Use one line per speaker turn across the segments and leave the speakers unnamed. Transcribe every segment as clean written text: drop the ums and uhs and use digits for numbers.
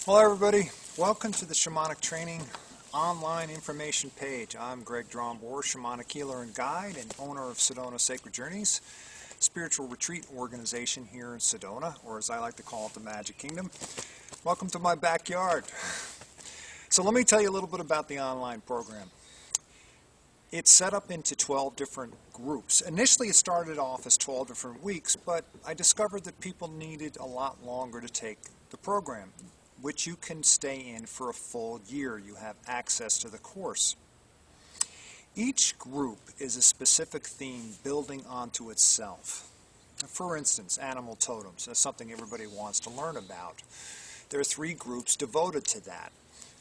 Hello everybody, welcome to the Shamanic Training Online Information page. I'm Greg Drambour, Shamanic Healer and Guide and owner of Sedona Sacred Journeys, spiritual retreat organization here in Sedona, or as I like to call it, the Magic Kingdom. Welcome to my backyard. So let me tell you a little bit about the online program. It's set up into 12 different groups. Initially it started off as 12 different weeks, but I discovered that people needed a lot longer to take the program, which you can stay in for a full year. You have access to the course. Each group is a specific theme building onto itself. For instance, animal totems. That's something everybody wants to learn about. There are 3 groups devoted to that,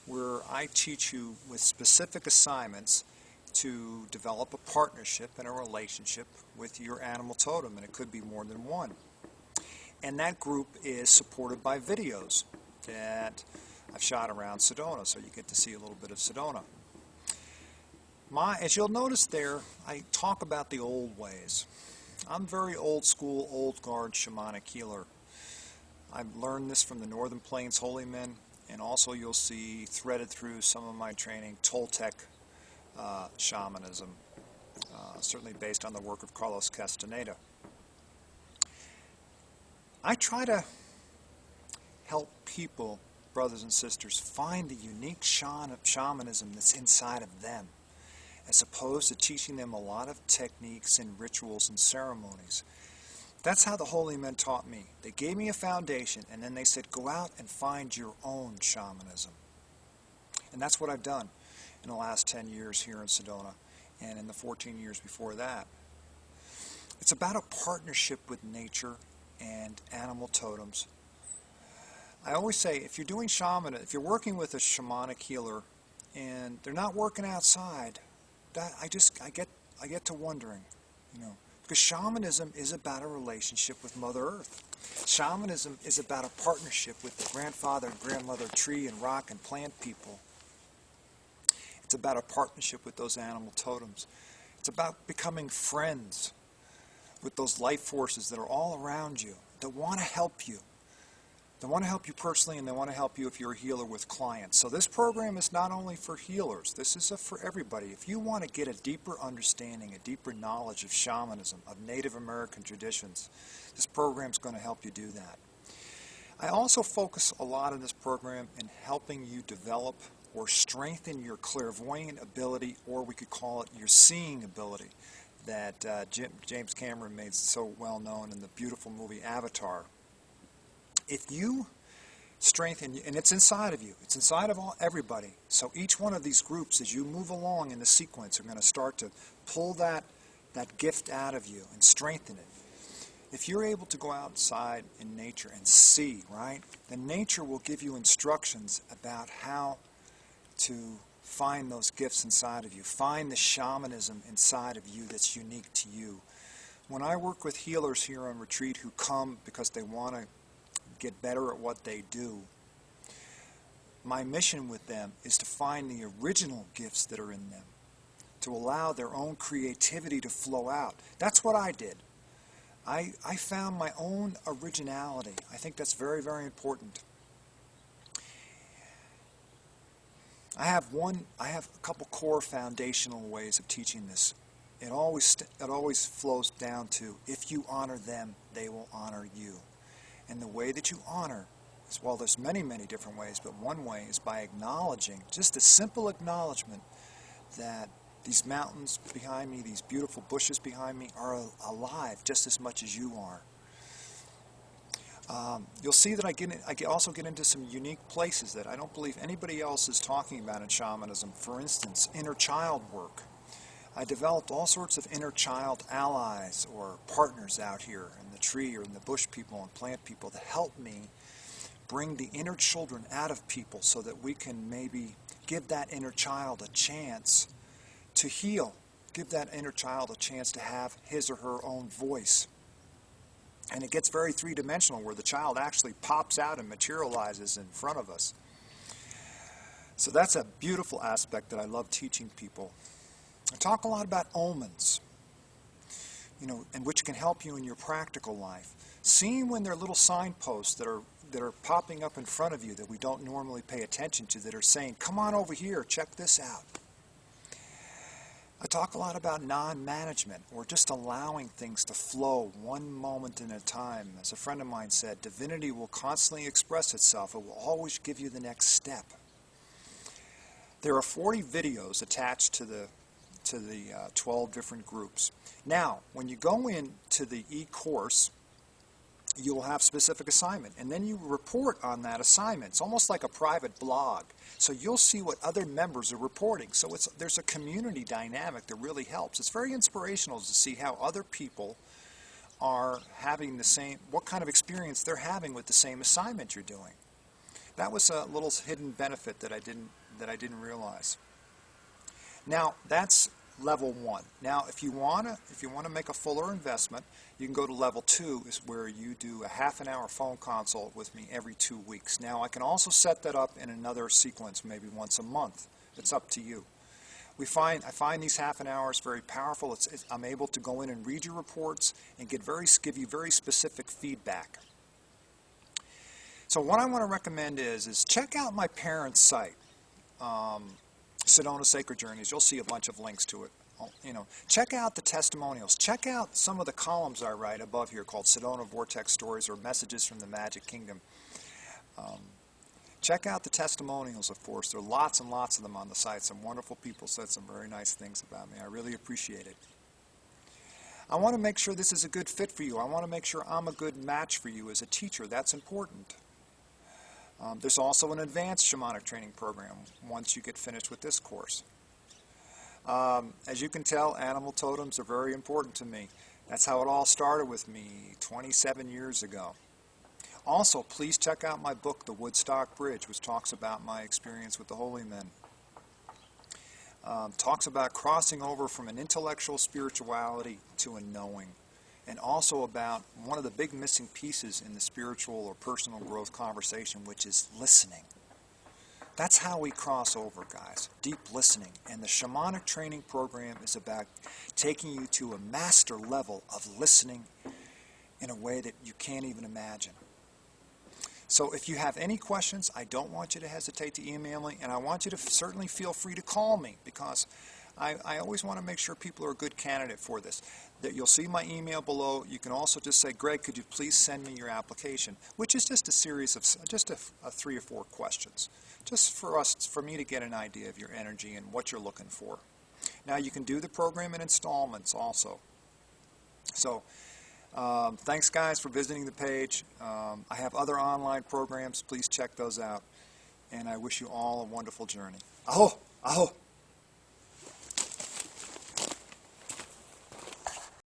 where I teach you with specific assignments to develop a partnership and a relationship with your animal totem, and it could be more than one. And that group is supported by videos that I've shot around Sedona, so you get to see a little bit of Sedona. As you'll notice there, I talk about the old ways. I'm very old school, old guard shamanic healer. I've learned this from the Northern Plains holy men, and also you'll see threaded through some of my training Toltec shamanism, certainly based on the work of Carlos Castaneda. I try to help people, brothers and sisters, find the unique shamanism that's inside of them, as opposed to teaching them a lot of techniques and rituals and ceremonies. That's how the holy men taught me. They gave me a foundation, and then they said, go out and find your own shamanism. And that's what I've done in the last 10 years here in Sedona, and in the 14 years before that. It's about a partnership with nature and animal totems. I always say, if you're doing if you're working with a shamanic healer and they're not working outside, I get to wondering, because shamanism is about a relationship with Mother Earth. Shamanism is about a partnership with the grandfather and grandmother tree and rock and plant people. It's about a partnership with those animal totems. It's about becoming friends with those life forces that are all around you, that want to help you. They want to help you personally, and they want to help you if you're a healer with clients. So this program is not only for healers. This is for everybody. If you want to get a deeper understanding, a deeper knowledge of shamanism, of Native American traditions, this program is going to help you do that. I also focus a lot in this program in helping you develop or strengthen your clairvoyant ability, or we could call it your seeing ability, that James Cameron made so well known in the beautiful movie Avatar. If you strengthen, and it's inside of you, it's inside of everybody, so each one of these groups, as you move along in the sequence, are going to start to pull that gift out of you and strengthen it. If you're able to go outside in nature and see, right, then nature will give you instructions about how to find those gifts inside of you, find the shamanism inside of you that's unique to you. When I work with healers here on retreat who come because they want to get better at what they do, my mission with them is to find the original gifts that are in them, to allow their own creativity to flow out. That's what I did. I found my own originality. I think that's very, very important. I have a couple core foundational ways of teaching this. It always flows down to, if you honor them, they will honor you. And the way that you honor, well, there's many, many different ways, but one way is by acknowledging, just a simple acknowledgement that these mountains behind me, these beautiful bushes behind me are alive just as much as you are. You'll see that I also get into some unique places that I don't believe anybody else is talking about in shamanism. For instance, inner child work. I developed all sorts of inner child allies or partners out here in the tree or in the bush people and plant people to help me bring the inner children out of people so that we can maybe give that inner child a chance to heal, give that inner child a chance to have his or her own voice. And it gets very three-dimensional, where the child actually pops out and materializes in front of us. So that's a beautiful aspect that I love teaching people. I talk a lot about omens, and which can help you in your practical life. Seeing when there are little signposts that are, popping up in front of you that we don't normally pay attention to, that are saying, come on over here, check this out. I talk a lot about non-management, or just allowing things to flow one moment at a time. As a friend of mine said, divinity will constantly express itself. It will always give you the next step. There are 40 videos attached to the 12 different groups. Now, when you go into the e-course, you'll have specific assignment, and then you report on that assignment. It's almost like a private blog. So you'll see what other members are reporting. So there's a community dynamic that really helps. It's very inspirational to see how other people are having the same, what kind of experience they're having with the same assignment you're doing. That was a little hidden benefit that I didn't realize. Now, that's level 1. Now, if you want to make a fuller investment, you can go to level 2, is where you do a half-an-hour phone consult with me every 2 weeks. Now, I can also set that up in another sequence, maybe once a month. It's up to you. I find these half-an hours very powerful. I'm able to go in and read your reports and give you very specific feedback. So what I want to recommend is check out my parents' site, Sedona Sacred Journeys. You'll see a bunch of links to it. Check out the testimonials. Check out some of the columns I write above here called Sedona Vortex Stories, or Messages from the Magic Kingdom. Check out the testimonials, of course. There are lots and lots of them on the site. Some wonderful people said some very nice things about me. I really appreciate it. I want to make sure this is a good fit for you. I want to make sure I'm a good match for you as a teacher. That's important. There's also an advanced shamanic training program once you get finished with this course. As you can tell, animal totems are very important to me. That's how it all started with me 27 years ago. Also, please check out my book, The Woodstock Bridge, which talks about my experience with the holy men. Talks about crossing over from an intellectual spirituality to a knowing. And also about one of the big missing pieces in the spiritual or personal growth conversation, which is listening. That's how we cross over, guys. Deep listening. And the Shamanic Training Program is about taking you to a master level of listening in a way that you can't even imagine. So if you have any questions, I don't want you to hesitate to email me, and I want you to certainly feel free to call me, because I always want to make sure people are a good candidate for this. That you'll see my email below. You can also just say, Greg, could you please send me your application, which is just a series of just 3 or 4 questions, just for me to get an idea of your energy and what you're looking for. Now, you can do the program in installments also. So thanks, guys, for visiting the page. I have other online programs. Please check those out. And I wish you all a wonderful journey. Aho! Aho!